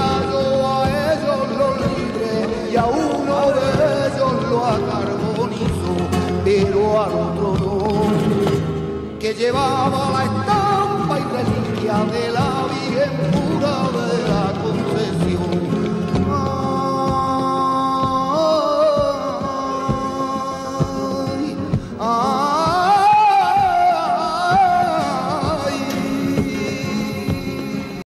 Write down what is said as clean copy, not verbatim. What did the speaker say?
rayo a ellos los libre y a uno de ellos lo acarbonizó, pero al otro no, que llevaba la estampa y reliquia de